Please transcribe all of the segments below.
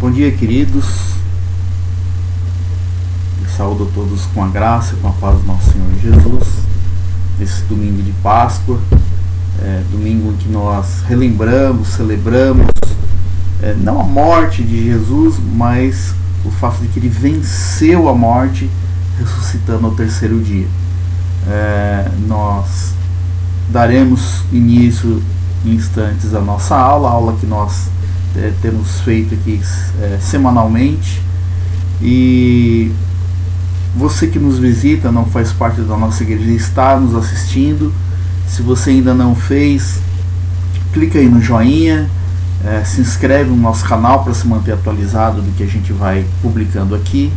Bom dia, queridos. Saúdo a todos com a graça, com a paz do nosso Senhor Jesus. Nesse domingo de Páscoa, domingo em que nós relembramos, celebramos, não a morte de Jesus, mas o fato de que ele venceu a morte, ressuscitando ao terceiro dia. Nós daremos início em instantes à nossa aula, a aula que nós temos feito aqui semanalmente. E você que nos visita, não faz parte da nossa igreja, está nos assistindo. Se você ainda não fez, clica aí no joinha, se inscreve no nosso canal para se manter atualizado do que a gente vai publicando aqui.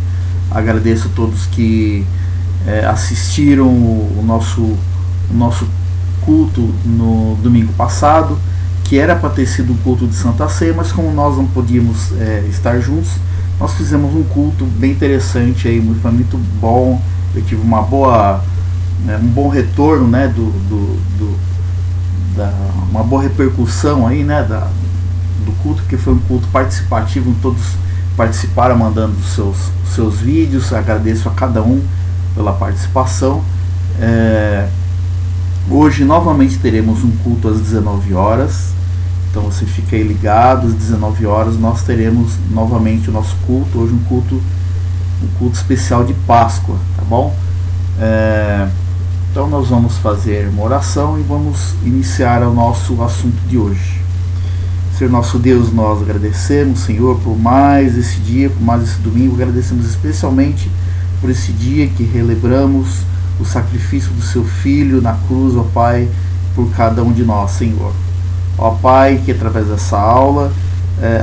Agradeço a todos que assistiram o nosso culto no domingo passado, que era para ter sido um culto de Santa Ceia, mas como nós não podíamos estar juntos, nós fizemos um culto bem interessante aí, foi muito bom. Eu tive um bom retorno, né, uma boa repercussão aí, né, do culto, que foi um culto participativo, todos participaram mandando seus vídeos. Agradeço a cada um pela participação. Hoje novamente teremos um culto às 19 horas. Então você fica aí ligado, às 19 horas nós teremos novamente o nosso culto. Hoje um culto especial de Páscoa, tá bom? Então nós vamos fazer uma oração e vamos iniciar o nosso assunto de hoje. Senhor nosso Deus, nós agradecemos, Senhor, por mais esse dia, por mais esse domingo. Agradecemos especialmente por esse dia que relembramos o sacrifício do seu Filho na cruz, ó Pai, por cada um de nós, Senhor. Ó Pai, que através dessa aula,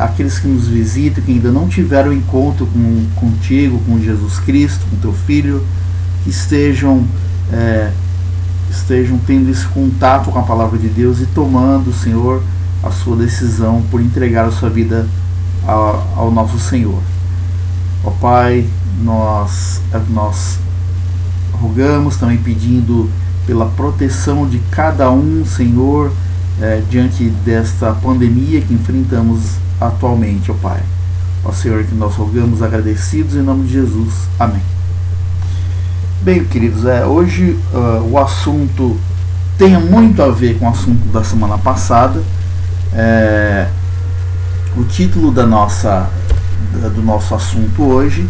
aqueles que nos visitam, que ainda não tiveram encontro contigo, com Jesus Cristo, com teu Filho, que estejam tendo esse contato com a palavra de Deus e tomando, Senhor, a sua decisão por entregar a sua vida ao nosso Senhor. Ó Pai, nós rogamos também pedindo pela proteção de cada um, Senhor, diante desta pandemia que enfrentamos atualmente, ó Pai. Ó Senhor, que nós rogamos agradecidos em nome de Jesus. Amém. Bem, queridos, hoje o assunto tem muito a ver com o assunto da semana passada. O título do nosso assunto hoje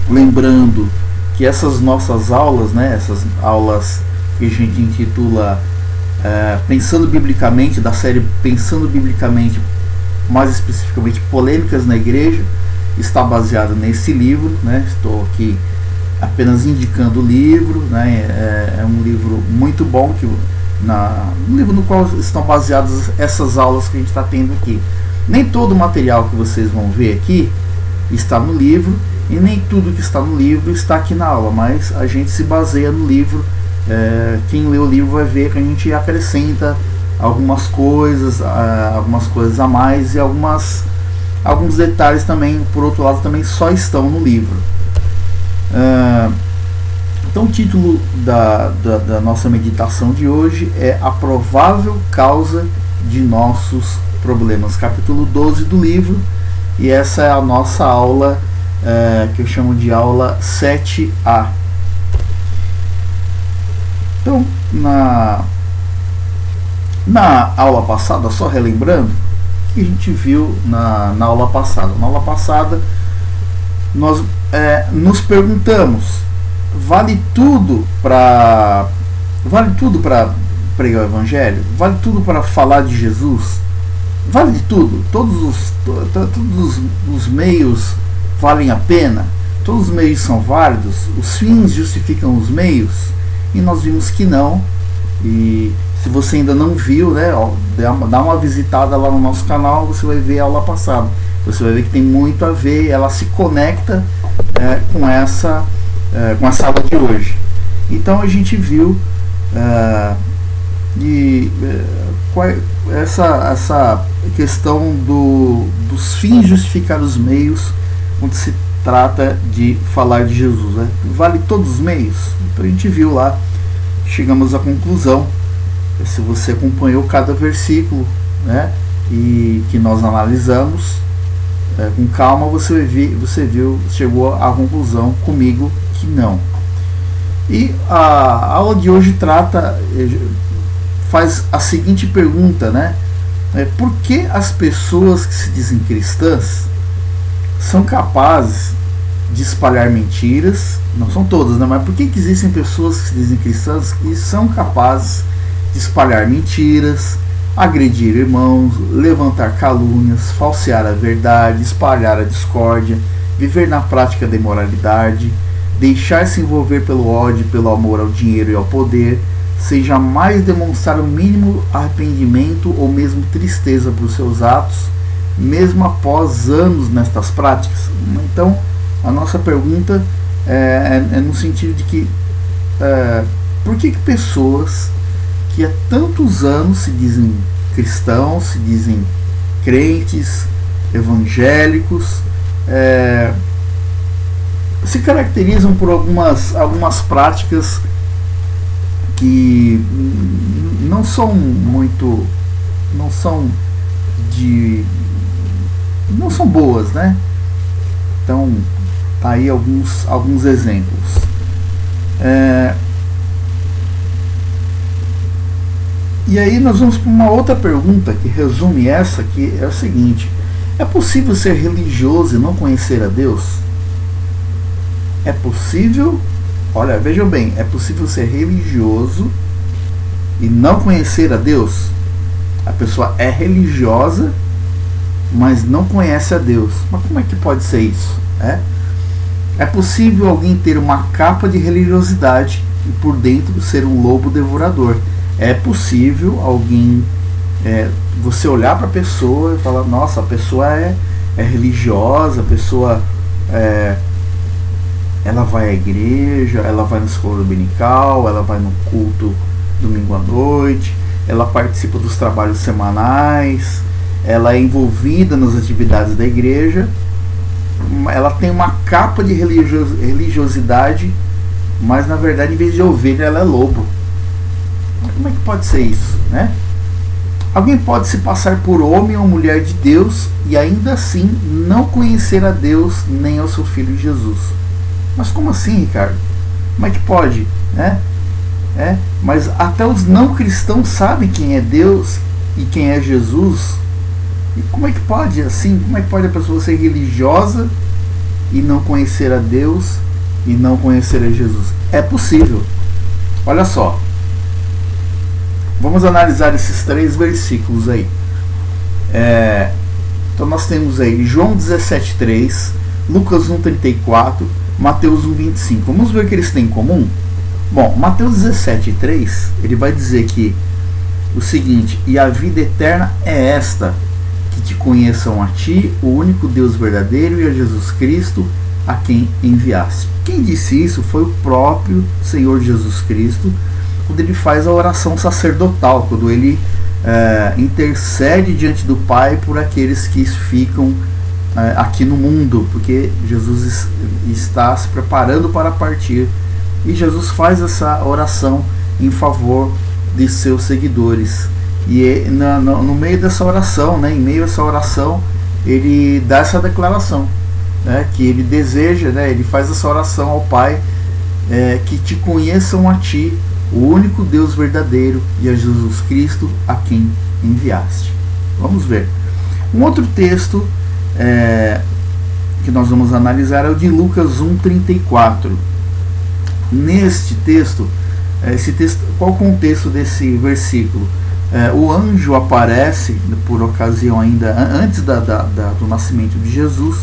lembrando que essas nossas aulas, essas aulas que a gente intitula Pensando Biblicamente, da série Pensando Biblicamente, mais especificamente Polêmicas na Igreja, está baseado nesse livro, Estou aqui apenas indicando o livro, É um livro muito bom, um livro no qual estão baseadas essas aulas que a gente está tendo aqui. Nem todo o material que vocês vão ver aqui está no livro, e nem tudo que está no livro está aqui na aula, mas a gente se baseia no livro. Quem lê o livro vai ver que a gente acrescenta algumas coisas a mais, e alguns detalhes também, por outro lado, também só estão no livro. Então o título da nossa meditação de hoje é A Provável Causa de Nossos Problemas, capítulo 12 do livro, e essa é a nossa aula, que eu chamo de aula 7A. Então, na aula passada, só relembrando, o que a gente viu na aula passada? Na aula passada, nós nos perguntamos: vale tudo para pregar o Evangelho? Vale tudo para falar de Jesus? Vale de tudo? Todos os meios valem a pena? Todos os meios são válidos? Os fins justificam os meios? E nós vimos que não. E se você ainda não viu, dá uma visitada lá no nosso canal, você vai ver a aula passada. Você vai ver que tem muito a ver, ela se conecta com essa aula de hoje. Então a gente viu essa questão dos fins justificar os meios quando se trata de falar de Jesus. Vale todos os meios? Então a gente viu lá, chegamos à conclusão, se você acompanhou cada versículo, e que nós analisamos com calma, chegou à conclusão comigo que não. E a aula de hoje faz a seguinte pergunta, né? Por que as pessoas que se dizem cristãs são capazes de espalhar mentiras? Não são todas, né? Mas por que existem pessoas que se dizem cristãs que são capazes de espalhar mentiras, agredir irmãos, levantar calúnias, falsear a verdade, espalhar a discórdia, viver na prática da imoralidade, deixar-se envolver pelo ódio, pelo amor ao dinheiro e ao poder, sem jamais demonstrar o mínimo arrependimento ou mesmo tristeza por seus atos, mesmo após anos nestas práticas? Então, a nossa pergunta é no sentido de que por que pessoas que há tantos anos se dizem cristãos, se dizem crentes, evangélicos, se caracterizam por algumas práticas que não são boas, né? Então, tá aí alguns exemplos. E aí nós vamos para uma outra pergunta que resume essa, que é o seguinte: é possível ser religioso e não conhecer a Deus? É possível, olha, vejam bem, é possível ser religioso e não conhecer a Deus? A pessoa é religiosa, mas não conhece a Deus. Mas como é que pode ser isso? É possível alguém ter uma capa de religiosidade e por dentro ser um lobo devorador. É possível alguém, você olhar para a pessoa e falar: nossa, a pessoa é religiosa, a pessoa ela vai à igreja, ela vai na escola dominical, ela vai no culto domingo à noite, ela participa dos trabalhos semanais, ela é envolvida nas atividades da igreja, ela tem uma capa de religiosidade, mas na verdade, em vez de ovelha, ela é lobo. Como é que pode ser isso, né? Alguém pode se passar por homem ou mulher de Deus e ainda assim não conhecer a Deus nem ao seu Filho Jesus. Mas como assim, Ricardo? Como é que pode, né? Mas até os não cristãos sabem quem é Deus e quem é Jesus. E como é que pode assim? Como é que pode a pessoa ser religiosa e não conhecer a Deus e não conhecer a Jesus? É possível. Olha só. Vamos analisar esses 3 versículos aí. Então nós temos aí João 17:3, Lucas 1:34, Mateus 1:25. Vamos ver o que eles têm em comum? Bom, Mateus 17:3, ele vai dizer que o seguinte: e a vida eterna é esta, que te conheçam a ti, o único Deus verdadeiro, e a Jesus Cristo, a quem enviaste. Quem disse isso foi o próprio Senhor Jesus Cristo, quando ele faz a oração sacerdotal, quando ele intercede diante do Pai por aqueles que ficam aqui no mundo, porque Jesus está se preparando para partir, e Jesus faz essa oração em favor de seus seguidores. E no meio dessa oração, né, em meio a essa oração, ele dá essa declaração, né, que ele deseja, né, ele faz essa oração ao Pai, que te conheçam a ti, o único Deus verdadeiro, e a Jesus Cristo, a quem enviaste. Vamos ver. Um outro texto que nós vamos analisar é o de Lucas 1:34. Neste texto, qual o contexto desse versículo? O anjo aparece, por ocasião ainda, antes do nascimento de Jesus,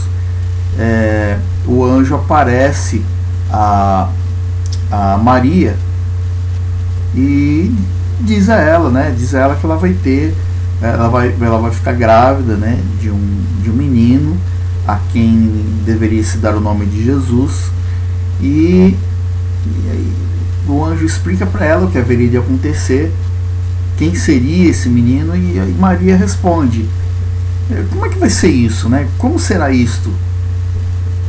o anjo aparece a Maria e diz a ela, né, que ela vai ter, ela vai ficar grávida, né, de um menino a quem deveria se dar o nome de Jesus, e aí o anjo explica para ela o que haveria de acontecer, quem seria esse menino, e aí Maria responde: como é que vai ser isso, né? Como será isto?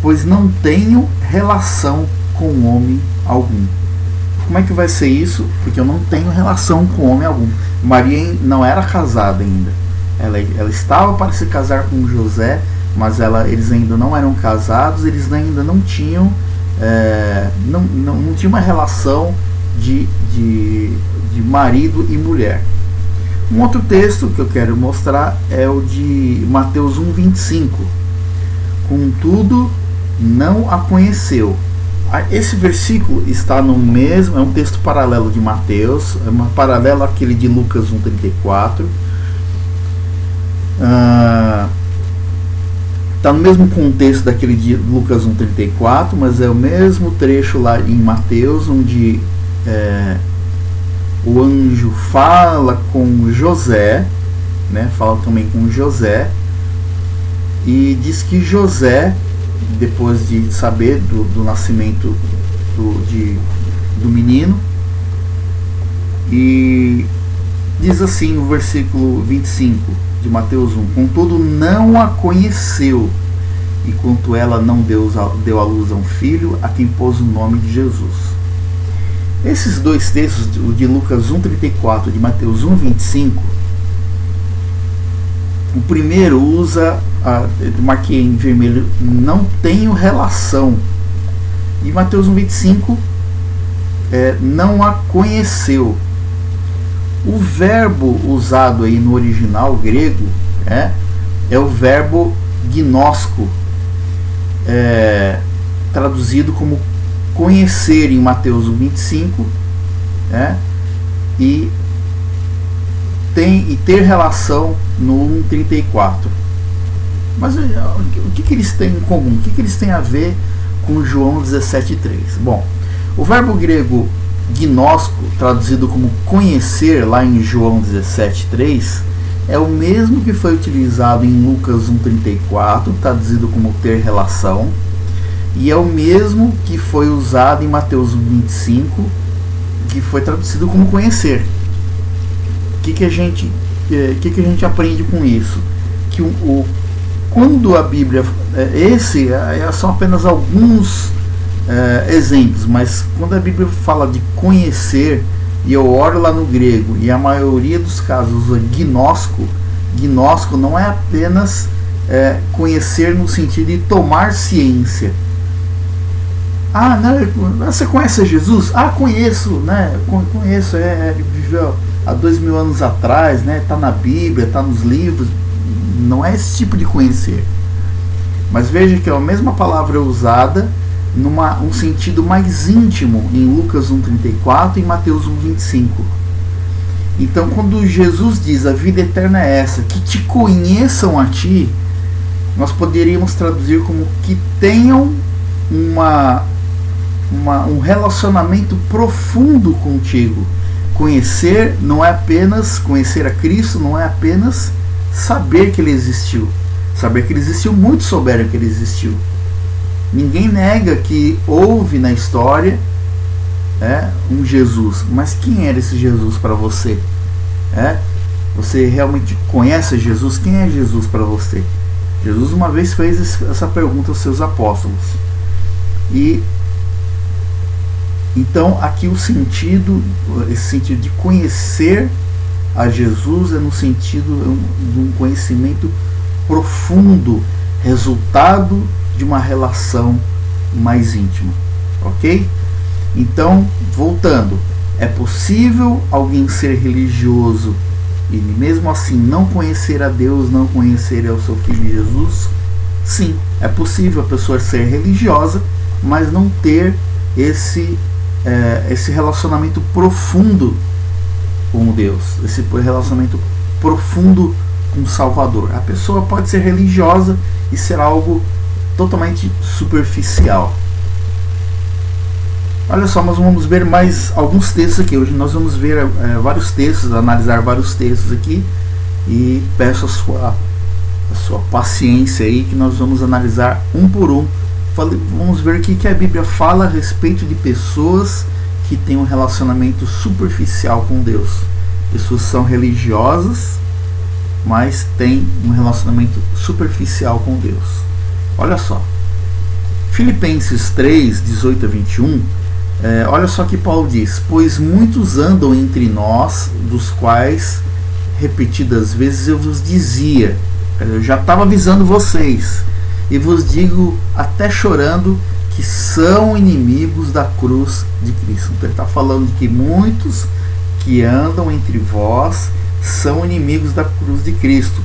Pois não tenho relação com homem algum. Como é que vai ser isso? Porque eu não tenho relação com homem algum. Maria não era casada ainda. ela estava para se casar com José, mas eles ainda não eram casados, eles ainda não tinham não tinha uma relação de marido e mulher. Um outro texto que eu quero mostrar é o de Mateus 1:25. Contudo, não a conheceu. Esse versículo está no mesmo, é um texto paralelo de Mateus, é uma paralelo àquele de Lucas 1:34. Está no mesmo contexto daquele de Lucas 1:34, mas é o mesmo trecho lá em Mateus, onde o anjo fala com José, né, fala também com José, e diz que José, depois de saber do nascimento do menino, e diz assim no versículo 25 de Mateus 1: contudo não a conheceu, enquanto ela não deu à luz a um filho, a quem pôs o nome de Jesus. Esses dois textos, o de Lucas 1:34 e de Mateus 1:25, o primeiro usa, marquei em vermelho, não tenho relação, e Mateus 1:25 não a conheceu. O verbo usado aí no original grego é o verbo gnosko, traduzido como conhecer em Mateus 1:25, e ter relação no 1:34. Mas o que eles têm em comum? O que eles têm a ver com João 17:3? Bom, o verbo grego gnosko, traduzido como conhecer lá em João 17:3, é o mesmo que foi utilizado em Lucas 1:34, traduzido como ter relação, e é o mesmo que foi usado em Mateus 1:25, que foi traduzido como conhecer. O que a gente aprende com isso? Que quando a Bíblia, são apenas alguns exemplos, mas quando a Bíblia fala de conhecer, e eu olho lá no grego, e a maioria dos casos usa gnosko não é apenas conhecer no sentido de tomar ciência. Não, você conhece Jesus? Conheço, né? Conheço, ele viveu há 2000 anos atrás, né? Está na Bíblia, está nos livros. Não é esse tipo de conhecer. Mas veja que a mesma palavra é usada um sentido mais íntimo em Lucas 1:34 e em Mateus 1:25. Então, quando Jesus diz a vida eterna é essa, que te conheçam a ti, nós poderíamos traduzir como que tenham um relacionamento profundo contigo. Conhecer não é apenas conhecer a Cristo, não é apenas saber que ele existiu. Saber que ele existiu, muitos souberam que ele existiu. Ninguém nega que houve na história um Jesus, mas quem era esse Jesus para você? Você realmente conhece Jesus? Quem é Jesus para você? Jesus uma vez fez essa pergunta aos seus apóstolos. E então aqui esse sentido de conhecer a Jesus é no sentido de um conhecimento profundo, resultado de uma relação mais íntima, ok? Então, voltando, é possível alguém ser religioso e mesmo assim não conhecer a Deus, não conhecer ao seu Filho Jesus? Sim, é possível a pessoa ser religiosa, mas não ter esse relacionamento profundo com Deus, esse relacionamento profundo com o Salvador. A pessoa pode ser religiosa e ser algo totalmente superficial. Olha só, nós vamos ver mais alguns textos aqui. Hoje nós vamos ver vários textos, analisar vários textos aqui, e peço a sua paciência aí, que nós vamos analisar um por um. Vamos ver o que a Bíblia fala a respeito de pessoas que têm um relacionamento superficial com Deus. Pessoas são religiosas, mas têm um relacionamento superficial com Deus. Olha só, Filipenses 3, 18 a 21, olha só que Paulo diz: pois muitos andam entre nós, dos quais repetidas vezes eu vos dizia, eu já estava avisando vocês, e vos digo até chorando, que são inimigos da cruz de Cristo. Então ele está falando de que muitos que andam entre vós são inimigos da cruz de Cristo.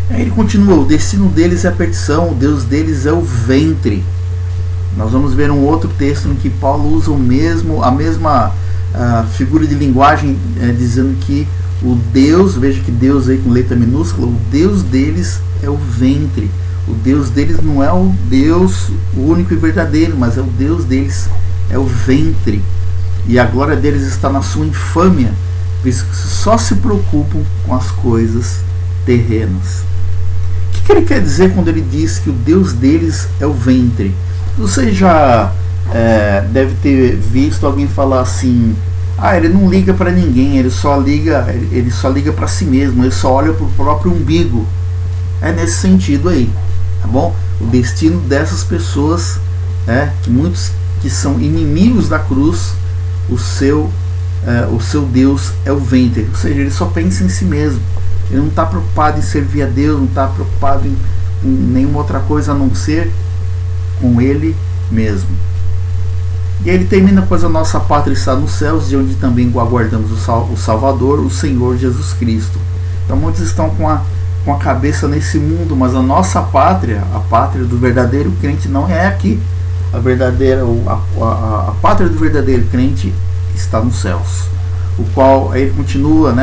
Aí ele continua: o destino deles é a perdição, o Deus deles é o ventre. Nós vamos ver um outro texto em que Paulo usa a mesma figura de linguagem, dizendo que o Deus, veja que Deus aí com letra minúscula, o Deus deles é o ventre. O Deus deles não é o Deus único e verdadeiro, mas é o Deus deles é o ventre. E a glória deles está na sua infâmia, visto que só se preocupam com as coisas terrenas. O que ele quer dizer quando ele diz que o Deus deles é o ventre? Você já deve ter visto alguém falar assim: ele não liga para ninguém, ele só liga para si mesmo, ele só olha para o próprio umbigo. É nesse sentido aí, tá bom? O destino dessas pessoas, muitos que são inimigos da cruz, o seu Deus é o ventre, ou seja, ele só pensa em si mesmo. Ele não está preocupado em servir a Deus, não está preocupado em nenhuma outra coisa a não ser com ele mesmo. E ele termina: pois a nossa pátria está nos céus, de onde também aguardamos o Salvador, o Senhor Jesus Cristo. Então muitos estão com a cabeça nesse mundo, mas a nossa pátria, a pátria do verdadeiro crente, não é aqui. A pátria do verdadeiro crente está nos céus, o qual aí ele continua,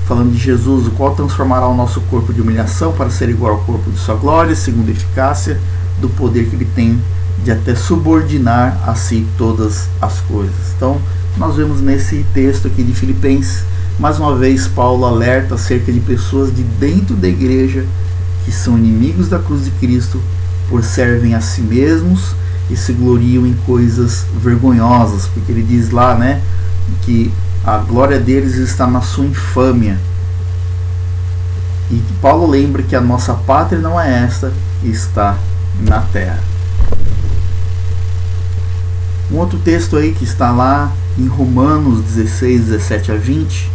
falando de Jesus, o qual transformará o nosso corpo de humilhação para ser igual ao corpo de sua glória, segundo a eficácia do poder que ele tem de até subordinar a si todas as coisas. Então nós vemos nesse texto aqui de Filipenses, mais uma vez Paulo alerta acerca de pessoas de dentro da igreja que são inimigos da cruz de Cristo, por servem a si mesmos e se gloriam em coisas vergonhosas, porque ele diz lá, que a glória deles está na sua infâmia. E que Paulo lembra que a nossa pátria não é esta, está na terra. Um outro texto aí que está lá em Romanos 16, 17 a 20.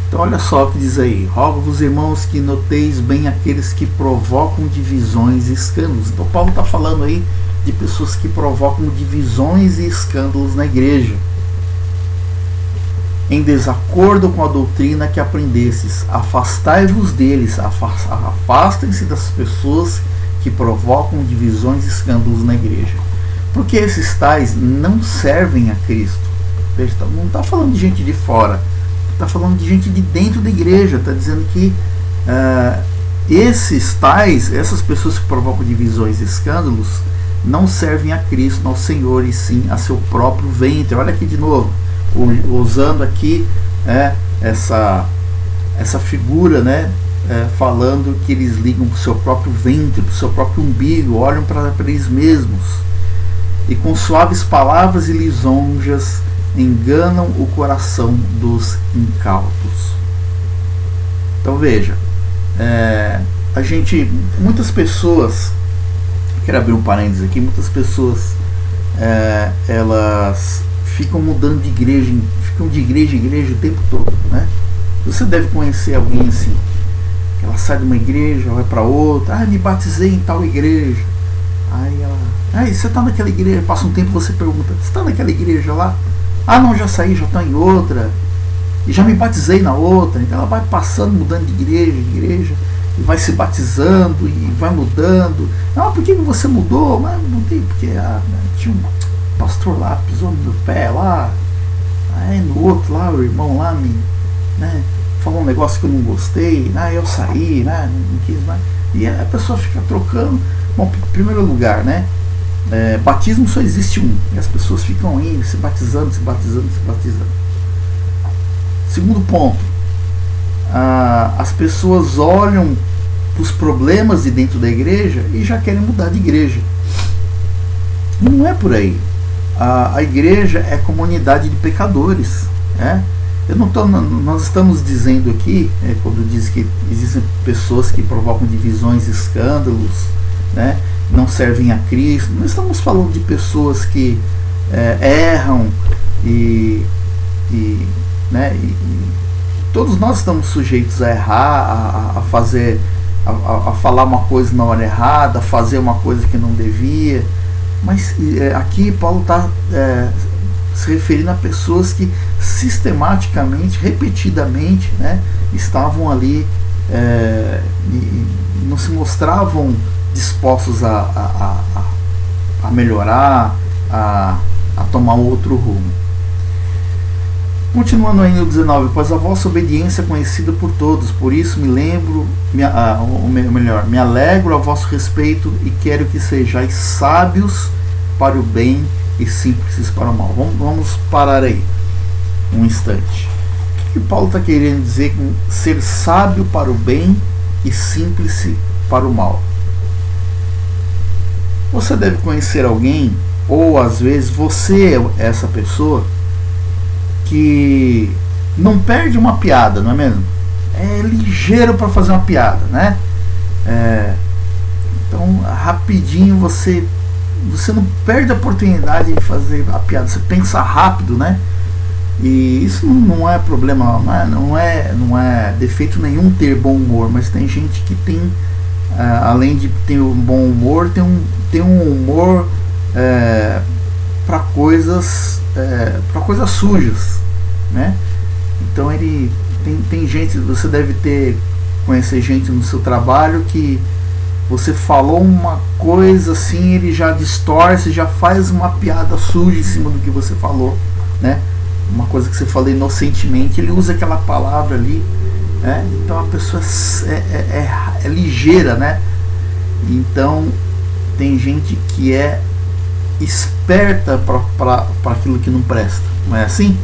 Então olha só o que diz aí: rogo-vos, irmãos, que noteis bem aqueles que provocam divisões e escândalos. Então Paulo está falando aí de pessoas que provocam divisões e escândalos na igreja, em desacordo com a doutrina que aprendestes. Afastai-vos deles, afastem-se das pessoas que provocam divisões e escândalos na igreja, porque esses tais não servem a Cristo. Veja, não está falando de gente de fora, está falando de gente de dentro da igreja. Está dizendo que essas pessoas que provocam divisões e escândalos não servem a Cristo, ao Senhor, e sim a seu próprio ventre. Olha aqui de novo, usando aqui essa figura, falando que eles ligam para o seu próprio ventre, para o seu próprio umbigo, olham para eles mesmos, e com suaves palavras e lisonjas enganam o coração dos incautos. Então veja, muitas pessoas, quero abrir um parênteses aqui, muitas pessoas elas ficam mudando de igreja, em igreja o tempo todo, Você deve conhecer alguém assim, que ela sai de uma igreja, vai para outra. Me batizei em tal igreja. Aí ela: você está naquela igreja? Passa um tempo, você pergunta: você está naquela igreja lá? Não, já saí, já estou em outra, e já me batizei na outra. Então ela vai passando, mudando de igreja, e vai se batizando, e vai mudando. Por que você mudou? Mas mudei porque tinha um pastor lá, pisou no meu pé lá. Aí no outro lá, o irmão lá me falou um negócio que eu não gostei. Eu saí, não quis mais. E a pessoa fica trocando. Bom, em primeiro lugar, batismo só existe um, e as pessoas ficam indo, se batizando. Segundo ponto, as pessoas olham para os problemas de dentro da igreja e já querem mudar de igreja. E não é por aí. A igreja é comunidade de pecadores, nós estamos dizendo aqui, quando diz que existem pessoas que provocam divisões e escândalos, não servem a Cristo, não estamos falando de pessoas que todos nós estamos sujeitos a errar, a fazer, a falar uma coisa na hora errada, a fazer uma coisa que não devia. Mas aqui Paulo está se referindo a pessoas que sistematicamente, repetidamente, né, estavam ali e não se mostravam dispostos a melhorar, a tomar outro rumo. Continuando aí no 19, pois a vossa obediência é conhecida por todos, por isso me alegro a vosso respeito e quero que sejais sábios para o bem e simples para o mal. Vamos parar aí um instante. O que Paulo está querendo dizer com ser sábio para o bem e simples para o mal? Você deve conhecer alguém, ou às vezes você é essa pessoa que não perde uma piada, não é mesmo? É ligeiro para fazer uma piada, né? Então, rapidinho você não perde a oportunidade de fazer a piada. Você pensa rápido, né? E isso não é problema, não é defeito nenhum ter bom humor, mas tem gente que tem, além de ter um bom humor, tem um humor para coisas sujas, né? Então ele tem gente, você deve conhecer gente no seu trabalho que você falou uma coisa assim, ele já distorce, já faz uma piada suja em cima do que você falou, né? Uma coisa que você falou inocentemente, ele usa aquela palavra ali, né? Então a pessoa é ligeira, né? Então tem gente que é esperta para aquilo que não presta, não é assim?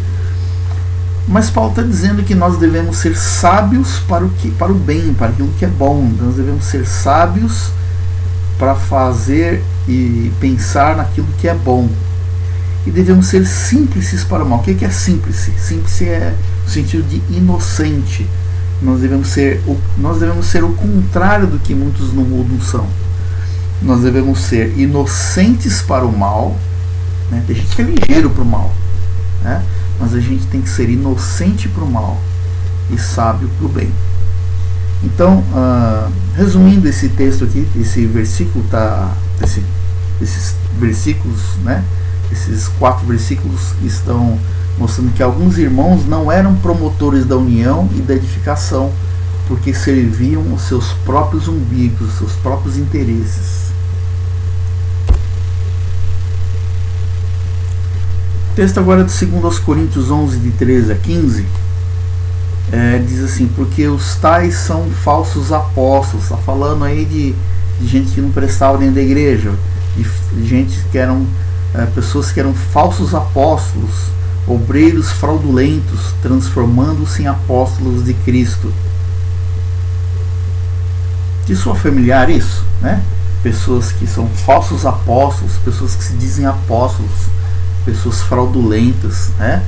Mas Paulo está dizendo que nós devemos ser sábios para o bem, para aquilo que é bom. Nós devemos ser sábios para fazer e pensar naquilo que é bom. E devemos ser simples para o mal. O que é simples? Simples é o sentido de inocente. Nós devemos ser o contrário do que muitos no mundo são. Nós devemos ser inocentes para o mal, né? Tem gente que é ligeiro para o mal, né? Mas a gente tem que ser inocente para o mal e sábio para o bem. Então, resumindo esse texto aqui, esse versículo esses versículos, né? Esses 4 versículos estão mostrando que alguns irmãos não eram promotores da união e da edificação, porque serviam os seus próprios umbigos, os seus próprios interesses. O texto agora de 2 Coríntios 11, de 13 a 15, diz assim, porque os tais são falsos apóstolos. Está falando aí de gente que não prestava dentro da igreja, de gente que eram pessoas que eram falsos apóstolos, obreiros fraudulentos, transformando-se em apóstolos de Cristo. Te soa familiar isso, né? Pessoas que são falsos apóstolos, pessoas que se dizem apóstolos, pessoas fraudulentas, né?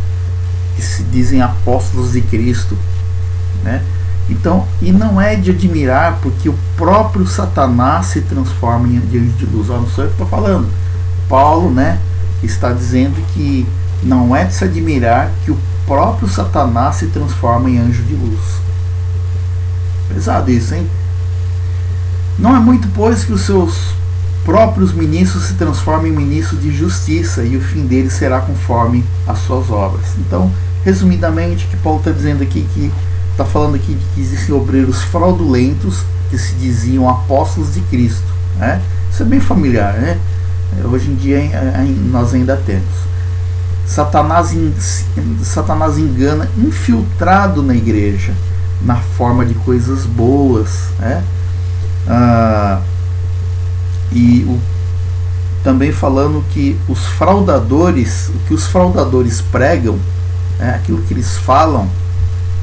Que se dizem apóstolos de Cristo, né? Então, e não é de admirar, porque o próprio Satanás se transforma em anjo de luz. Não sou eu que estou falando. Paulo, né, está dizendo que não é de se admirar que o próprio Satanás se transforma em anjo de luz. Pesado isso, hein? Não é muito, pois, que os seus próprios ministros se transformem em ministros de justiça, e o fim deles será conforme as suas obras. Então, resumidamente, o que Paulo está dizendo aqui, que está falando aqui de que existem obreiros fraudulentos que se diziam apóstolos de Cristo, né? Isso é bem familiar, né? Hoje em dia nós ainda temos. Satanás engana infiltrado na igreja, na forma de coisas boas, né? Também falando que o que os fraudadores pregam, aquilo que eles falam,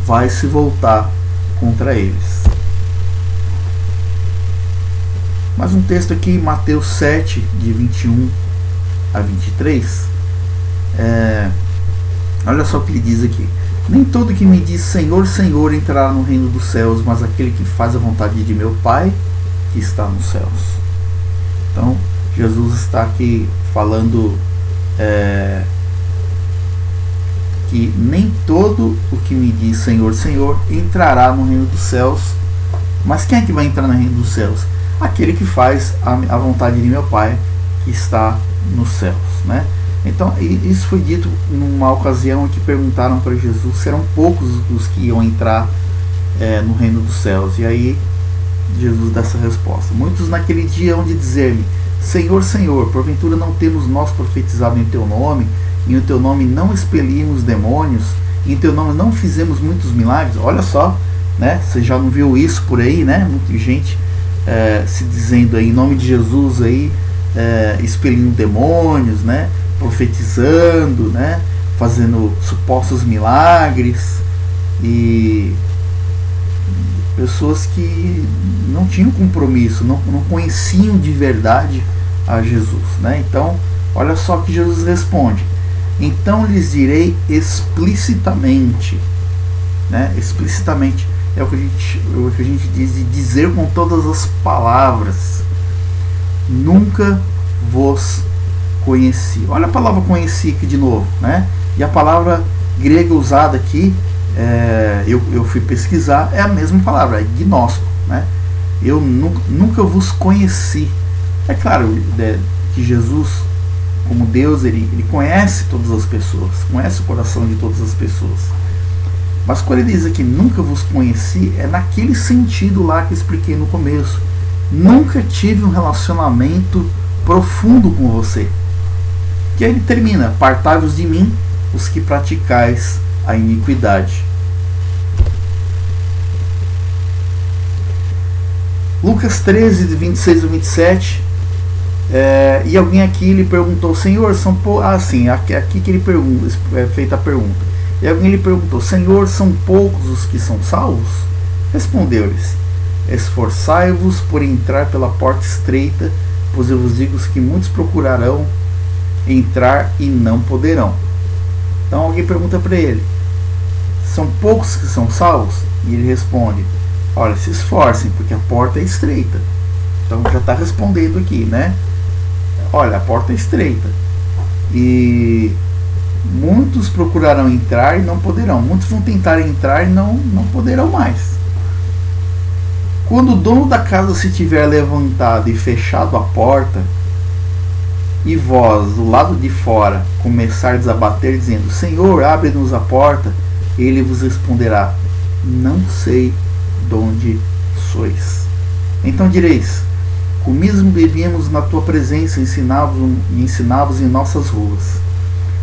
vai se voltar contra eles. Mais um texto aqui, Mateus 7, de 21 a 23. Olha só o que ele diz aqui. Nem todo que me diz Senhor, Senhor entrará no reino dos céus, mas aquele que faz a vontade de meu Pai que está nos céus. Então, Jesus está aqui falando que nem todo o que me diz Senhor, Senhor entrará no reino dos céus. Mas quem é que vai entrar no reino dos céus? Aquele que faz a vontade de meu Pai que está nos céus, né? Então isso foi dito numa ocasião em que perguntaram para Jesus se eram poucos os que iam entrar no reino dos céus. E aí Jesus dá essa resposta: muitos naquele dia hão de dizer-me, Senhor, Senhor, porventura não temos nós profetizado em teu nome, e em teu nome não expelimos demônios, e em teu nome não fizemos muitos milagres? Olha só, né? Você já não viu isso por aí, né? Muita gente se dizendo aí, em nome de Jesus aí, expelindo demônios, né? Profetizando, né? Fazendo supostos milagres, e pessoas que não tinham compromisso, não conheciam de verdade a Jesus, né? Então, olha só que Jesus responde: então lhes direi explicitamente, né? Explicitamente é o que a gente diz de dizer com todas as palavras: nunca vos conheci. Olha a palavra conheci aqui de novo, né? E a palavra grega usada aqui, eu fui pesquisar, é a mesma palavra, é gnóstico, né? Eu nunca vos conheci. É claro que Jesus, como Deus, ele conhece todas as pessoas, conhece o coração de todas as pessoas. Mas quando ele diz aqui nunca vos conheci, é naquele sentido lá que eu expliquei no começo. Nunca tive um relacionamento profundo com você. Que aí ele termina: apartai-vos de mim, os que praticais a iniquidade. Lucas 13, de 26 a 27. E alguém aqui lhe perguntou: Senhor, são aqui que ele pergunta, é feita a pergunta. E alguém lhe perguntou: Senhor, são poucos os que são salvos? Respondeu-lhes: esforçai-vos por entrar pela porta estreita, pois eu vos digo que muitos procurarão entrar e não poderão. Então alguém pergunta para ele: são poucos que são salvos? E ele responde: olha, se esforcem, porque a porta é estreita. Então já está respondendo aqui, né? Olha, a porta é estreita e muitos procurarão entrar e não poderão. Muitos vão tentar entrar e não poderão mais. Quando o dono da casa se tiver levantado e fechado a porta, e vós, do lado de fora, começardes a bater, dizendo: Senhor, abre-nos a porta, ele vos responderá: não sei de onde sois. Então direis: comíamos e bebíamos na tua presença, ensinávamos em nossas ruas.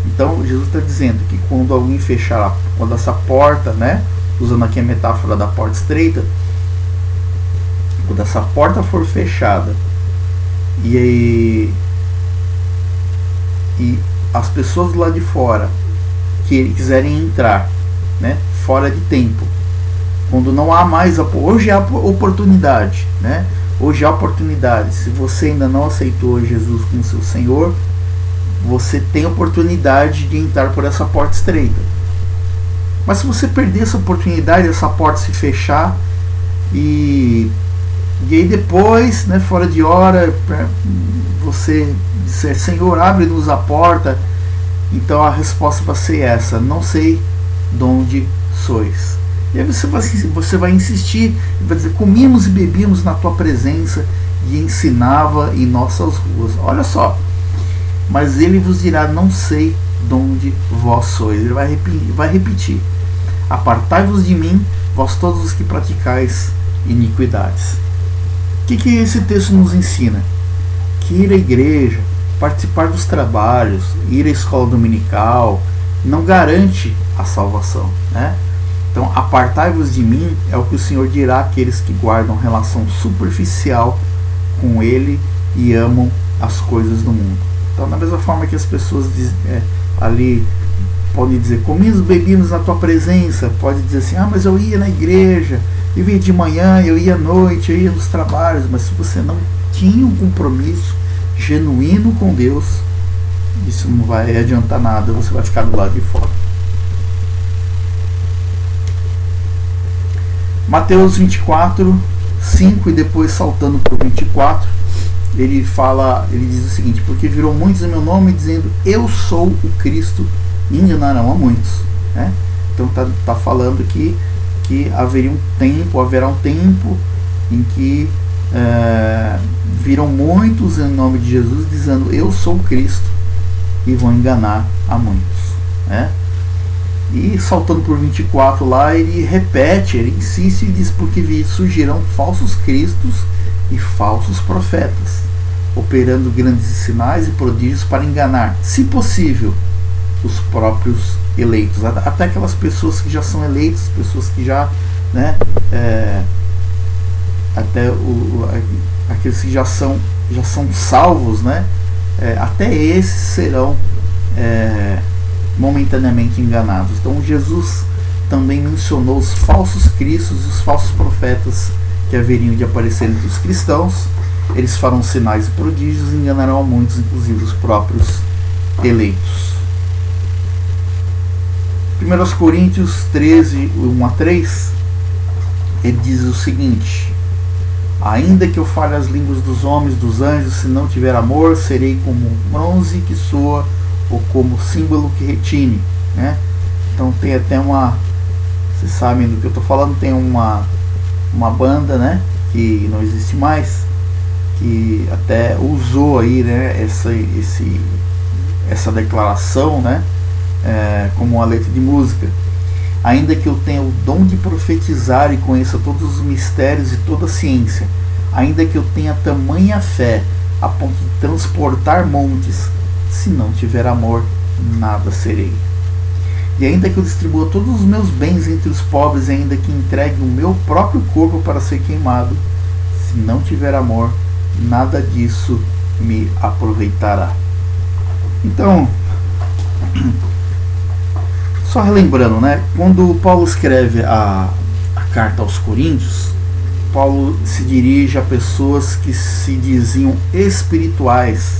Então Jesus está dizendo que quando alguém fechar, quando essa porta, né, usando aqui a metáfora da porta estreita, quando essa porta for fechada e as pessoas do lado de fora que quiserem entrar, né, fora de tempo, quando não há mais, hoje há oportunidade, né? Hoje há oportunidade. Se você ainda não aceitou Jesus como seu Senhor, você tem oportunidade de entrar por essa porta estreita. Mas se você perder essa oportunidade, essa porta se fechar e aí depois, né, fora de hora, você disser: Senhor, abre-nos a porta, então a resposta vai ser essa: não sei de onde sois. E aí você vai insistir, vai dizer: comíamos e bebíamos na tua presença e ensinava em nossas ruas. Olha só, mas ele vos dirá: não sei de onde vós sois. Ele vai repetir: apartai-vos de mim, vós todos os que praticais iniquidades. O que esse texto nos ensina? Que ir à igreja, participar dos trabalhos, ir à escola dominical, não garante a salvação, né? Então, apartai-vos de mim é o que o Senhor dirá àqueles que guardam relação superficial com Ele e amam as coisas do mundo. Então, da mesma forma que as pessoas ali podem dizer: comíamos, bebíamos na tua presença, pode dizer assim: mas eu ia na igreja, eu ia de manhã, eu ia à noite, eu ia nos trabalhos. Mas se você não tinha um compromisso genuíno com Deus, isso não vai adiantar nada, você vai ficar do lado de fora. Mateus 24, 5, e depois saltando para o 24, ele diz o seguinte: porque virão muitos em meu nome dizendo: eu sou o Cristo, e enganarão a muitos. né? Então tá falando que haverá um tempo em que viram muitos em nome de Jesus dizendo eu sou Cristo, e vão enganar a muitos, né? E saltando por 24 lá, ele repete, ele insiste e diz: porque surgirão falsos cristos e falsos profetas, operando grandes sinais e prodígios para enganar, se possível, os próprios eleitos, até aquelas pessoas que já são eleitas, pessoas que já, né, até aqueles que já são salvos, né, até esses serão momentaneamente enganados. Então Jesus também mencionou os falsos cristos e os falsos profetas que haveriam de aparecer entre os cristãos. Eles farão sinais e prodígios e enganarão a muitos, inclusive os próprios eleitos. 1 Coríntios 13, 1-3, ele diz o seguinte: ainda que eu fale as línguas dos homens, dos anjos, se não tiver amor, serei como bronze que soa ou como símbolo que retine, né? Então tem até vocês sabem do que eu estou falando, tem uma banda, né, que não existe mais, que até usou aí, né, essa declaração, né, como uma letra de música. Ainda que eu tenha o dom de profetizar e conheça todos os mistérios e toda a ciência, ainda que eu tenha tamanha fé a ponto de transportar montes, se não tiver amor, nada serei. E ainda que eu distribua todos os meus bens entre os pobres, e ainda que entregue o meu próprio corpo para ser queimado, se não tiver amor, nada disso me aproveitará. Então, só relembrando, né, quando Paulo escreve a carta aos Coríntios, Paulo se dirige a pessoas que se diziam espirituais,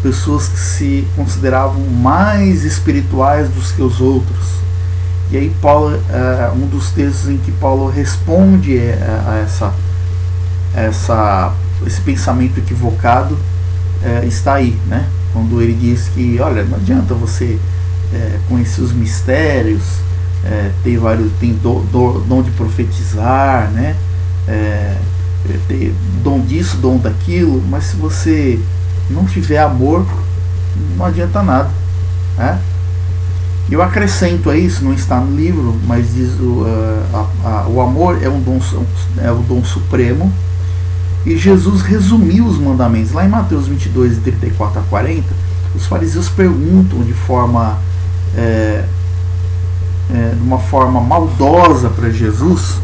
pessoas que se consideravam mais espirituais do que os outros. E aí Paulo, um dos textos em que Paulo responde a esse pensamento equivocado está aí, né? Quando ele diz que, olha, não adianta você conhecer os mistérios, tem dom de profetizar, né? Ter dom disso, dom daquilo, mas se você não tiver amor, não adianta nada, né? Eu acrescento a isso, não está no livro, mas diz o amor é o dom supremo, e Jesus resumiu os mandamentos. Lá em Mateus 22, 34-40, os fariseus perguntam de uma forma maldosa para Jesus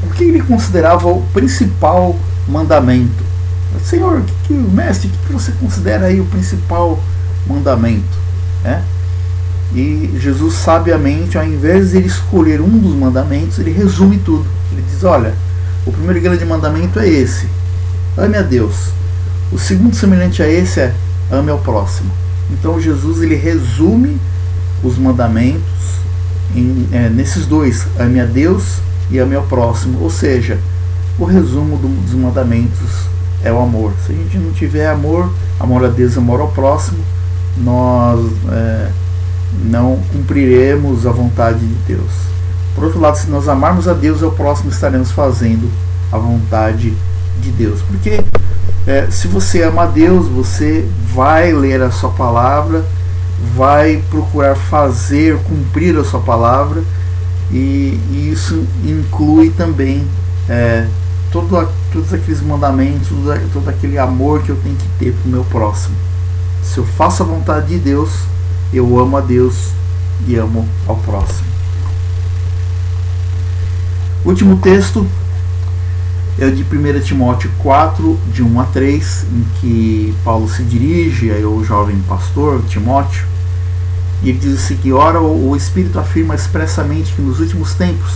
o que ele considerava o principal mandamento. Senhor, mestre, o que você considera aí o principal mandamento? E Jesus sabiamente, ao invés de ele escolher um dos mandamentos, ele resume tudo. Ele diz: olha, o primeiro grande mandamento é esse: ame a Deus. O segundo, semelhante a esse, é ame ao próximo. Então Jesus, ele resume os mandamentos nesses dois: ame a Deus e ame ao próximo. Ou seja, o resumo dos mandamentos é o amor. Se a gente não tiver amor a Deus, amor ao próximo, nós não cumpriremos a vontade de Deus. Por outro lado, se nós amarmos a Deus e ao próximo, estaremos fazendo a vontade de Deus. Porque se você ama a Deus, você vai ler a sua palavra, vai procurar cumprir a sua palavra, e isso inclui também todos aqueles mandamentos, todo aquele amor que eu tenho que ter para o meu próximo. Se eu faço a vontade de Deus, eu amo a Deus e amo ao próximo. O último texto é o de 1 Timóteo 4, de 1-3, em que Paulo se dirige ao jovem pastor Timóteo, e ele diz assim, que ora o Espírito afirma expressamente que nos últimos tempos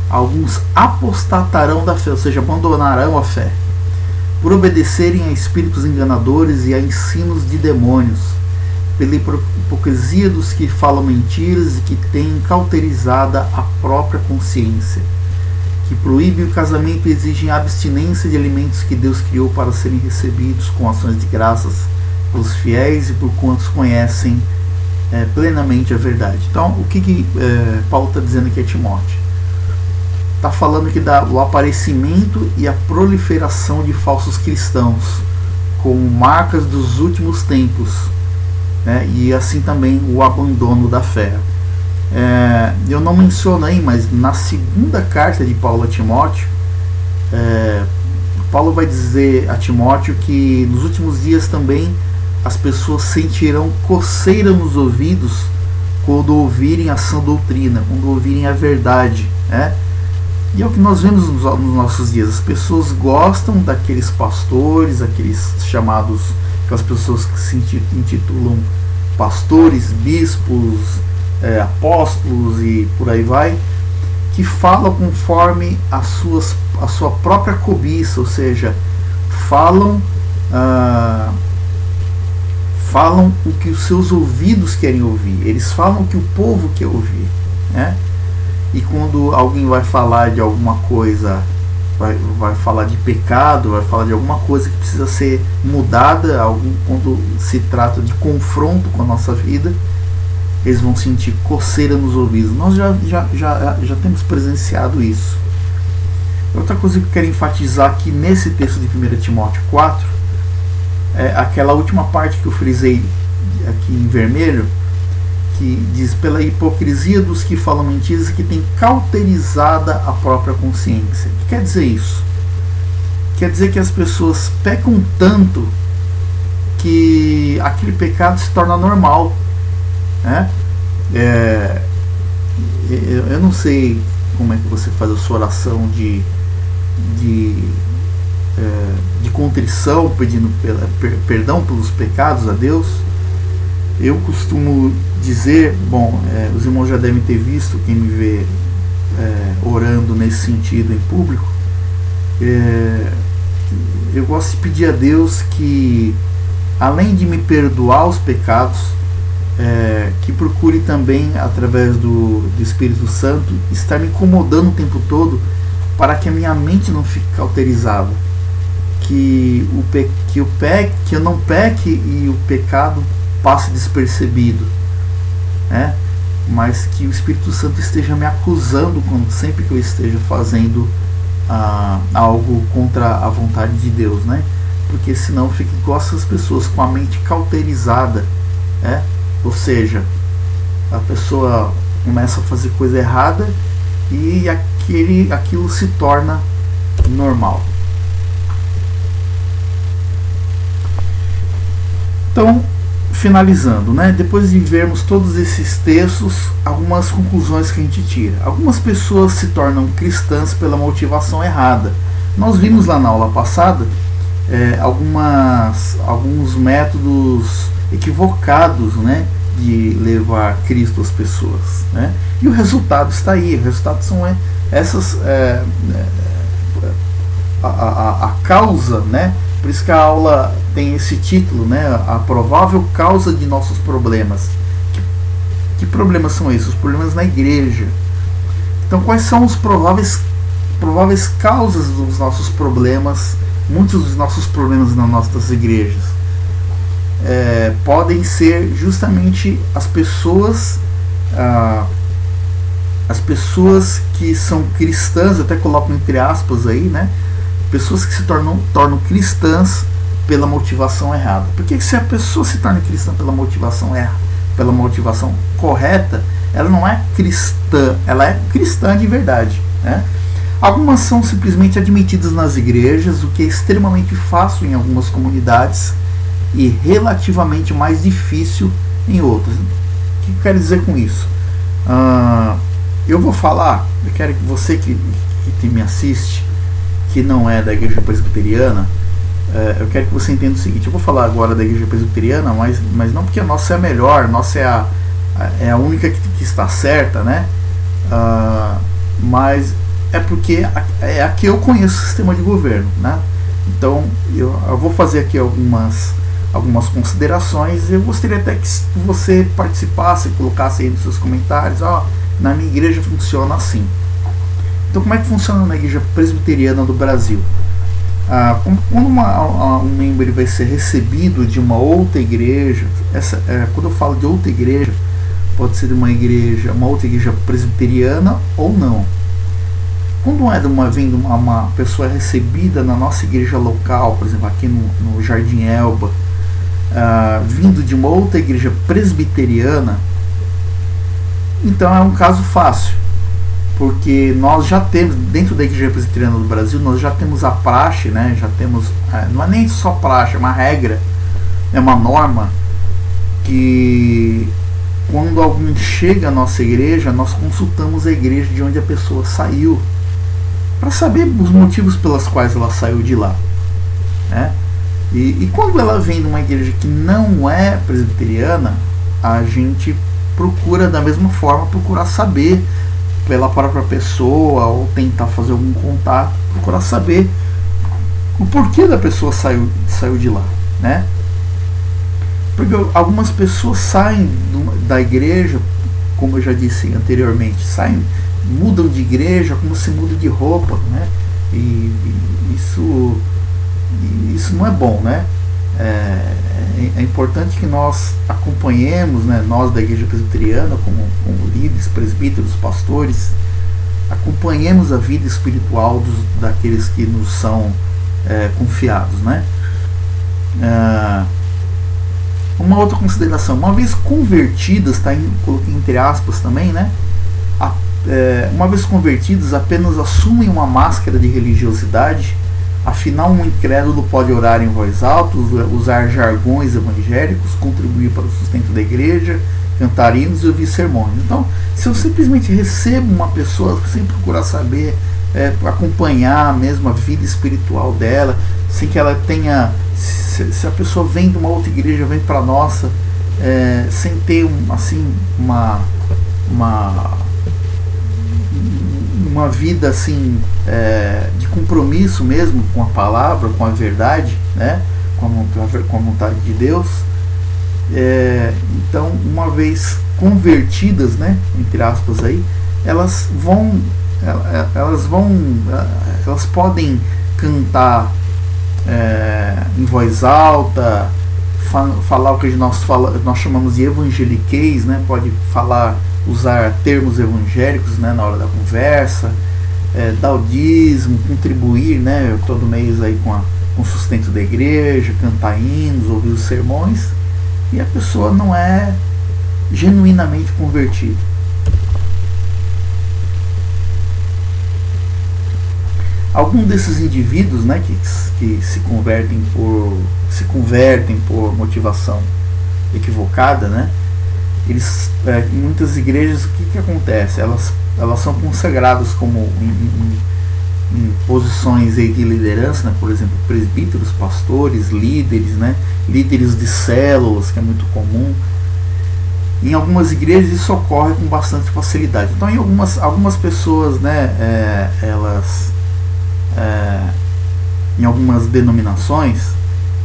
alguns apostatarão da fé, ou seja, abandonarão a fé, por obedecerem a espíritos enganadores e a ensinos de demônios, pela hipocrisia dos que falam mentiras e que têm cauterizada a própria consciência, que proíbem o casamento e exigem a abstinência de alimentos que Deus criou para serem recebidos com ações de graças pelos fiéis e por quantos conhecem plenamente a verdade. Então, o que Paulo está dizendo aqui a Timóteo? Está falando que do aparecimento e a proliferação de falsos cristãos como marcas dos últimos tempos, né? E assim também o abandono da fé. Eu não menciono aí, mas na segunda carta de Paulo a Timóteo, Paulo vai dizer a Timóteo que nos últimos dias também as pessoas sentirão coceira nos ouvidos quando ouvirem a sã doutrina, quando ouvirem a verdade, né? E é o que nós vemos nos nossos dias. As pessoas gostam daqueles pastores, aquelas pessoas que se intitulam pastores, bispos, apóstolos e por aí vai, que falam conforme a sua própria cobiça, ou seja, falam o que os seus ouvidos querem ouvir, eles falam o que o povo quer ouvir, né? E quando alguém vai falar de alguma coisa, vai falar de pecado, vai falar de alguma coisa que precisa ser mudada, quando se trata de confronto com a nossa vida, eles vão sentir coceira nos ouvidos. Nós já temos presenciado isso. Outra coisa que eu quero enfatizar aqui nesse texto de 1 Timóteo 4 é aquela última parte que eu frisei aqui em vermelho, que diz: pela hipocrisia dos que falam mentiras, que tem cauterizada a própria consciência. O que quer dizer isso? Quer dizer que as pessoas pecam tanto que aquele pecado se torna normal, né? Eu não sei como é que você faz a sua oração de contrição, pedindo perdão pelos pecados a Deus. Eu costumo dizer, os irmãos já devem ter visto, quem me vê orando nesse sentido em público, eu gosto de pedir a Deus que, além de me perdoar os pecados, que procure também, através do Espírito Santo, estar me incomodando o tempo todo, para que a minha mente não fique cauterizada, que eu não peque e o pecado passe despercebido, né? Mas que o Espírito Santo esteja me acusando sempre que eu esteja fazendo algo contra a vontade de Deus, né? Porque senão fica igual essas pessoas com a mente cauterizada, né? Ou seja, a pessoa começa a fazer coisa errada e aquilo se torna normal. Então, finalizando, né? Depois de vermos todos esses textos, algumas conclusões que a gente tira. Algumas pessoas se tornam cristãs pela motivação errada. Nós vimos lá na aula passada alguns métodos equivocados, né, de levar Cristo às pessoas, né? E o resultado está aí. O resultado são essas a causa, né? Por isso que a aula tem esse título, né? A provável causa de nossos problemas. Que problemas são esses? Os problemas na igreja. Então, quais são os prováveis causas dos nossos problemas? Muitos dos nossos problemas nas nossas igrejas podem ser justamente as pessoas que são cristãs, até coloco entre aspas aí, né? Pessoas que se tornam cristãs pela motivação errada. Porque se a pessoa se torna cristã pela motivação correta, ela não é cristã, ela é cristã de verdade, né? Algumas são simplesmente admitidas nas igrejas, o que é extremamente fácil em algumas comunidades e relativamente mais difícil em outras. O que eu quero dizer com isso? Eu vou falar, eu quero que você que me assiste, que não é da igreja presbiteriana, eu quero que você entenda o seguinte: eu vou falar agora da igreja presbiteriana, mas não porque a nossa é a melhor, a nossa é a única que está certa, né? Mas é porque é a que eu conheço o sistema de governo, né? Então eu vou fazer aqui algumas considerações. Eu gostaria até que você participasse, colocasse aí nos seus comentários: na minha igreja funciona assim. Então, como é que funciona na igreja presbiteriana do Brasil? Quando um membro ele vai ser recebido de uma outra igreja, quando eu falo de outra igreja, pode ser de uma outra igreja presbiteriana ou não. Quando vem uma pessoa recebida na nossa igreja local, por exemplo, aqui no Jardim Elba, vindo de uma outra igreja presbiteriana, então é um caso fácil, porque nós já temos, dentro da igreja presbiteriana do Brasil, nós já temos a praxe, né? Já temos, não é nem só praxe, é uma regra, é uma norma, que quando alguém chega à nossa igreja, nós consultamos a igreja de onde a pessoa saiu, para saber os motivos pelos quais ela saiu de lá, né? E quando ela vem de uma igreja que não é presbiteriana, a gente procura da mesma forma procurar saber pela própria pessoa, ou tentar fazer algum contato, procurar saber o porquê da pessoa saiu de lá, né? Porque algumas pessoas saem da igreja, como eu já disse anteriormente, mudam de igreja como se muda de roupa, né? E isso não é bom, né? É importante que nós acompanhemos, né, nós da igreja presbiteriana, como líderes, presbíteros, pastores, acompanhemos a vida espiritual daqueles que nos são confiados, né? Uma outra consideração: uma vez convertidas, coloquei entre aspas também, né? Uma vez convertidos, apenas assumem uma máscara de religiosidade. Afinal, um incrédulo pode orar em voz alta, usar jargões evangélicos, contribuir para o sustento da igreja, cantar hinos e ouvir sermões. Então, se eu simplesmente recebo uma pessoa sem procurar saber, acompanhar mesmo a vida espiritual dela, sem que ela tenha, se a pessoa vem de uma outra igreja, vem para a nossa, sem ter uma vida assim, de compromisso mesmo com a palavra, com a verdade, né? com a vontade de Deus. Então, uma vez convertidas, né, entre aspas aí, elas podem cantar em voz alta, falar o que nós chamamos de evangeliquez, né? Pode usar termos evangélicos, né, na hora da conversa, dar o dízimo, contribuir, né, todo mês aí com o sustento da igreja, cantar hinos, ouvir os sermões, e a pessoa não é genuinamente convertida. Alguns desses indivíduos, né, que se convertem por motivação equivocada, né, eles, em muitas igrejas, o que acontece? Elas são consagradas como em posições aí de liderança, né? Por exemplo, presbíteros, pastores, líderes, né? Líderes de células, que é muito comum. Em algumas igrejas isso ocorre com bastante facilidade. Então, em algumas pessoas, né, em algumas denominações,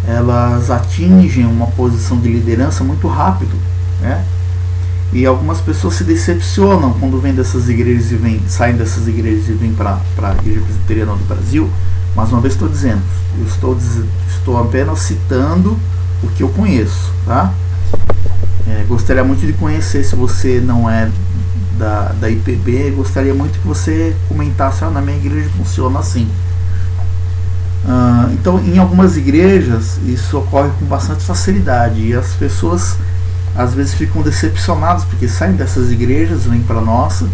elas atingem uma posição de liderança muito rápido, né? E algumas pessoas se decepcionam quando vêm dessas igrejas saem dessas igrejas e vêm para a igreja presbiteriana do Brasil. Mais uma vez estou dizendo, estou apenas citando o que eu conheço, tá? Gostaria muito de conhecer, se você não é da IPB, gostaria muito que você comentasse: na minha igreja funciona assim. Então, em algumas igrejas isso ocorre com bastante facilidade, e as pessoas às vezes ficam decepcionadas porque saem dessas igrejas, vêm para a nossa.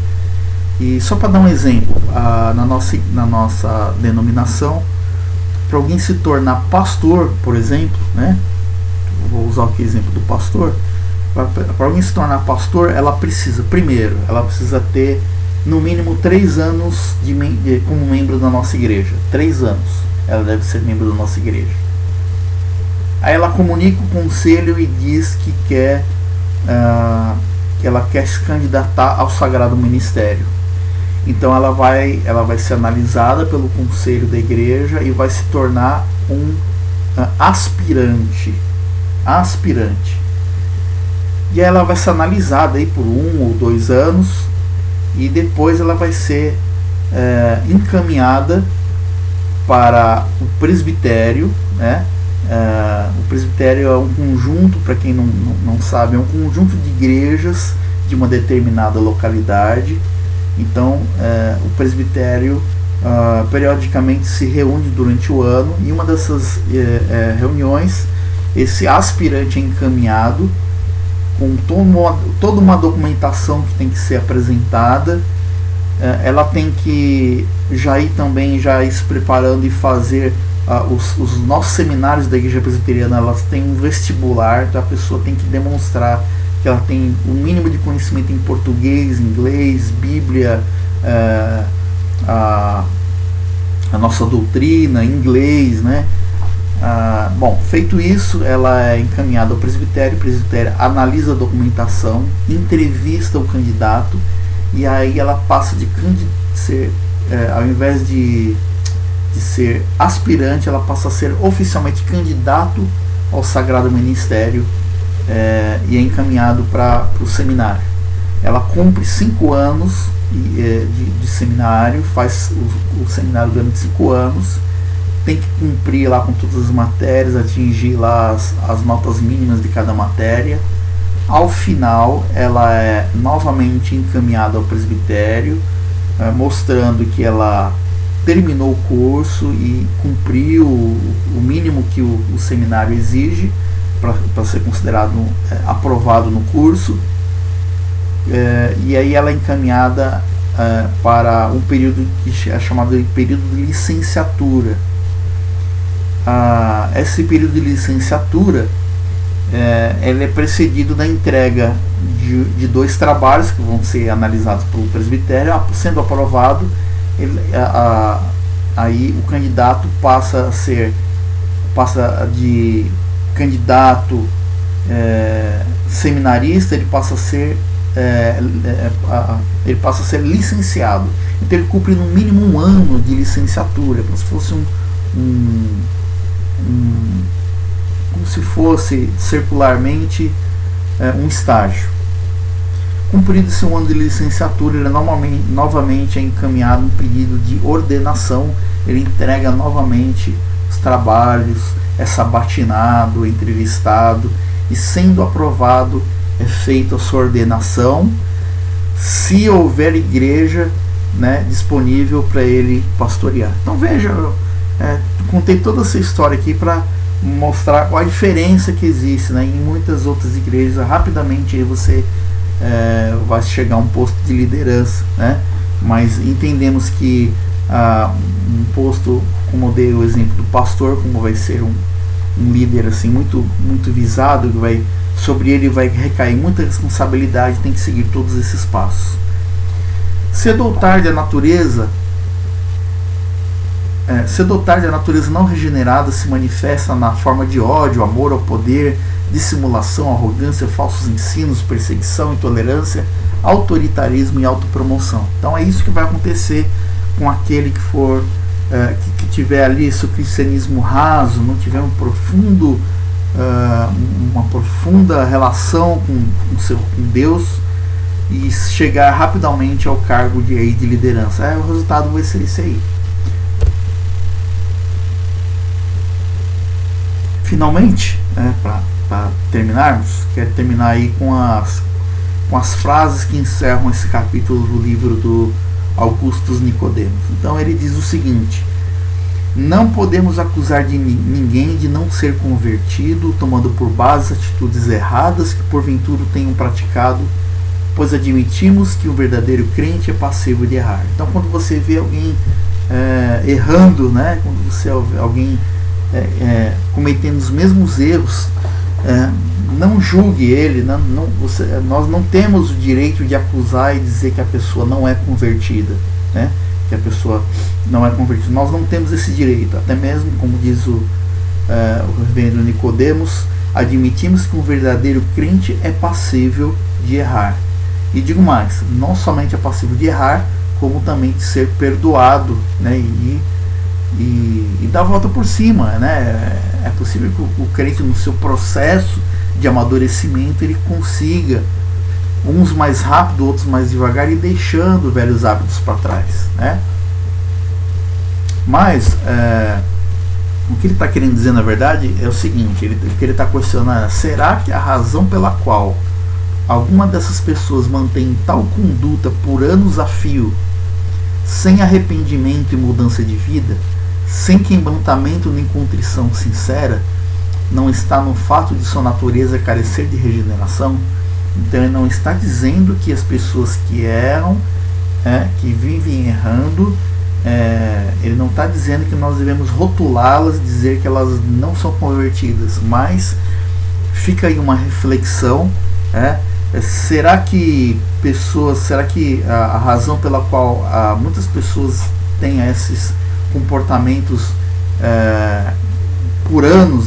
E só para dar um exemplo, na nossa denominação, para alguém se tornar pastor, por exemplo, né? Vou usar aqui o exemplo do pastor. Para alguém se tornar pastor, ela precisa ter no mínimo 3 anos como membro da nossa igreja. 3 anos ela deve ser membro da nossa igreja. Aí ela comunica o conselho e diz que ela quer se candidatar ao sagrado ministério. Então ela vai ser analisada pelo conselho da igreja e vai se tornar um aspirante. E ela vai ser analisada aí por 1 ou 2 anos, e depois ela vai ser encaminhada para o presbitério, né? O presbitério é um conjunto, para quem não sabe, é um conjunto de igrejas de uma determinada localidade. Então, o presbitério periodicamente se reúne durante o ano, e uma dessas reuniões, esse aspirante é encaminhado com toda uma documentação que tem que ser apresentada. Ela tem que já ir também se preparando e fazer os nossos seminários da Igreja Presbiteriana. Elas têm um vestibular, então a pessoa tem que demonstrar que ela tem o mínimo de conhecimento em português, inglês, Bíblia, a nossa doutrina, inglês, né? Bom, feito isso, ela é encaminhada ao presbitério. O presbitério analisa a documentação, entrevista o candidato, e aí ela passa de ser, ao invés de ser aspirante, ela passa a ser oficialmente candidato ao Sagrado Ministério, e é encaminhado para o seminário. Ela cumpre 5 anos de seminário, faz o seminário durante 5 anos, tem que cumprir lá com todas as matérias, atingir lá as notas mínimas de cada matéria. Ao final, ela é novamente encaminhada ao presbitério, mostrando que ela terminou o curso e cumpriu o mínimo que o seminário exige para ser considerado aprovado no curso. E aí ela é encaminhada para um período que é chamado de período de licenciatura. Esse período de licenciatura ele é precedido da entrega de 2 trabalhos que vão ser analisados pelo presbitério. Sendo aprovado, aí o candidato passa de candidato seminarista, ele passa a ser licenciado. Então ele cumpre no mínimo 1 ano de licenciatura, como se fosse como se fosse circularmente um estágio. Cumprido esse 1 ano de licenciatura, ele novamente é encaminhado um pedido de ordenação. Ele entrega novamente os trabalhos, é sabatinado, é entrevistado, e sendo aprovado, é feita a sua ordenação, se houver igreja, né, disponível para ele pastorear. Então veja, contei toda essa história aqui para mostrar a diferença que existe, né, em muitas outras igrejas. Rapidamente aí você vai chegar a um posto de liderança, né, mas entendemos que um posto, como eu dei o exemplo do pastor, como vai ser um líder assim muito visado, que sobre ele vai recair muita responsabilidade, tem que seguir todos esses passos. Cedo ou tarde a natureza não regenerada se manifesta na forma de ódio, amor ao poder, dissimulação, arrogância, falsos ensinos, perseguição, intolerância, autoritarismo e autopromoção. Então é isso que vai acontecer com aquele que for que tiver ali seu cristianismo raso, não tiver uma profunda relação com Deus, e chegar rapidamente ao cargo de liderança. O resultado vai ser isso aí. Finalmente, para terminarmos, quero terminar aí com as frases que encerram esse capítulo do livro do Augustus Nicodemos. Então ele diz o seguinte: não podemos acusar de ninguém de não ser convertido, tomando por base atitudes erradas que porventura tenham praticado, pois admitimos que o verdadeiro crente é passível de errar. Então quando você vê alguém errando, né, quando você vê alguém cometendo os mesmos erros, não julgue ele. Nós não temos o direito de acusar e dizer que a pessoa não é convertida, né? Que a pessoa não é convertida. Nós não temos esse direito. Até mesmo, como diz o reverendo Nicodemos, admitimos que um verdadeiro crente é passível de errar. E digo mais, não somente é passível de errar, como também de ser perdoado, né? E dar a volta por cima, né? É possível que o crente, no seu processo de amadurecimento, ele consiga, uns mais rápido, outros mais devagar, e deixando velhos hábitos para trás, né? Mas o que ele está querendo dizer na verdade é o seguinte: o que ele está questionando é: será que a razão pela qual alguma dessas pessoas mantém tal conduta por anos a fio, sem arrependimento e mudança de vida, sem quebrantamento nem contrição sincera, não está no fato de sua natureza carecer de regeneração? Então ele não está dizendo que as pessoas que erram, que vivem errando, ele não está dizendo que nós devemos rotulá-las, dizer que elas não são convertidas, mas fica aí uma reflexão. Será que a razão pela qual muitas pessoas têm esses comportamentos por anos,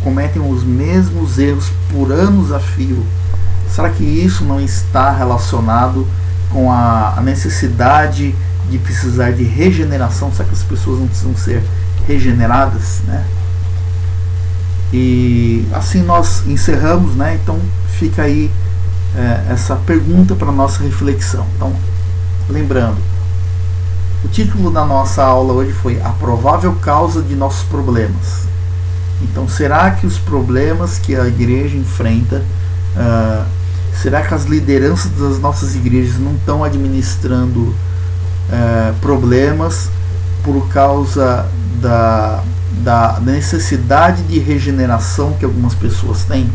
cometem os mesmos erros por anos a fio, será que isso não está relacionado com a necessidade de precisar de regeneração? Será que as pessoas não precisam ser regeneradas, E assim nós encerramos, Então fica aí essa pergunta para nossa reflexão. Então, lembrando, o título da nossa aula hoje foi A Provável Causa de Nossos Problemas. Então, será que os problemas que a igreja enfrenta, será que as lideranças das nossas igrejas não estão administrando problemas por causa da necessidade de regeneração que algumas pessoas têm?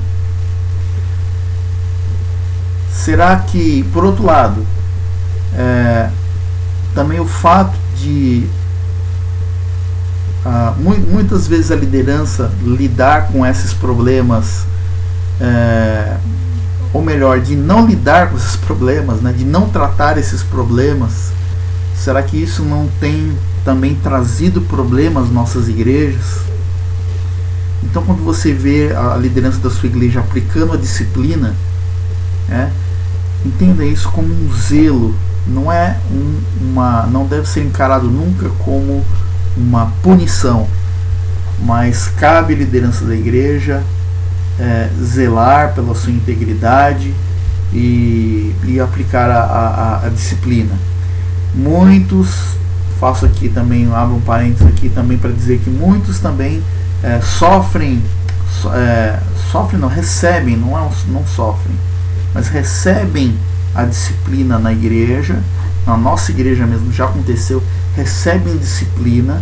Será que, por outro lado, também o fato de muitas vezes a liderança lidar com esses problemas, ou melhor, de não lidar com esses problemas, de não tratar esses problemas, será que isso não tem também trazido problemas às nossas igrejas? Então, quando você vê a liderança da sua igreja aplicando a disciplina, entenda isso como um zelo, não deve ser encarado nunca como uma punição, mas cabe à liderança da igreja zelar pela sua integridade e aplicar a disciplina. Muitos, faço aqui também, abro um parênteses aqui também para dizer que muitos também recebem, não sofrem, mas recebem a disciplina na igreja. Na nossa igreja mesmo já aconteceu, recebem disciplina,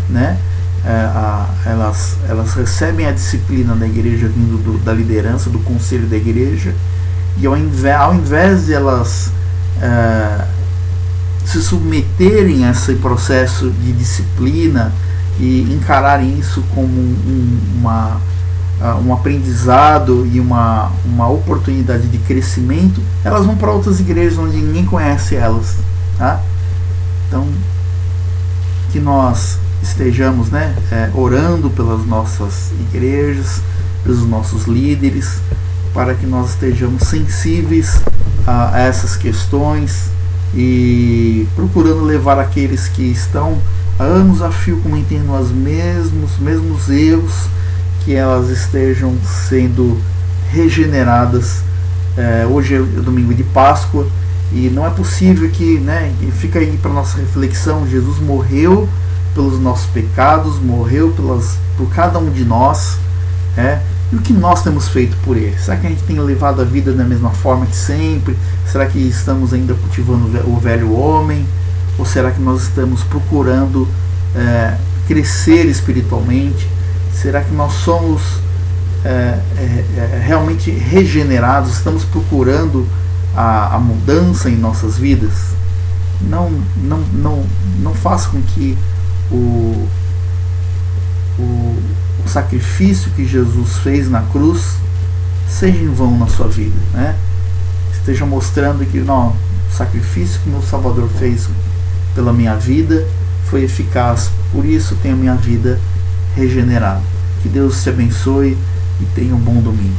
elas recebem a disciplina da igreja vindo da liderança, do conselho da igreja, e ao invés de elas se submeterem a esse processo de disciplina e encararem isso como um aprendizado e uma oportunidade de crescimento, elas vão para outras igrejas onde ninguém conhece elas, Então, que nós estejamos orando pelas nossas igrejas, pelos nossos líderes, para que nós estejamos sensíveis a essas questões e procurando levar aqueles que estão há anos a fio cometendo os mesmos erros, que elas estejam sendo regeneradas. Hoje é o domingo de Páscoa e não é possível que, e fica aí para nossa reflexão, Jesus morreu pelos nossos pecados, morreu por cada um de nós, e o que nós temos feito por ele? Será que a gente tem levado a vida da mesma forma que sempre? Será que estamos ainda cultivando o velho homem? Ou será que nós estamos procurando crescer espiritualmente? Será que nós somos realmente regenerados? Estamos procurando a mudança em nossas vidas? Não faça com que o sacrifício que Jesus fez na cruz seja em vão na sua vida, Esteja mostrando que o sacrifício que meu Salvador fez pela minha vida foi eficaz, por isso tenho a minha vida regenerada. Que Deus te abençoe e tenha um bom domingo.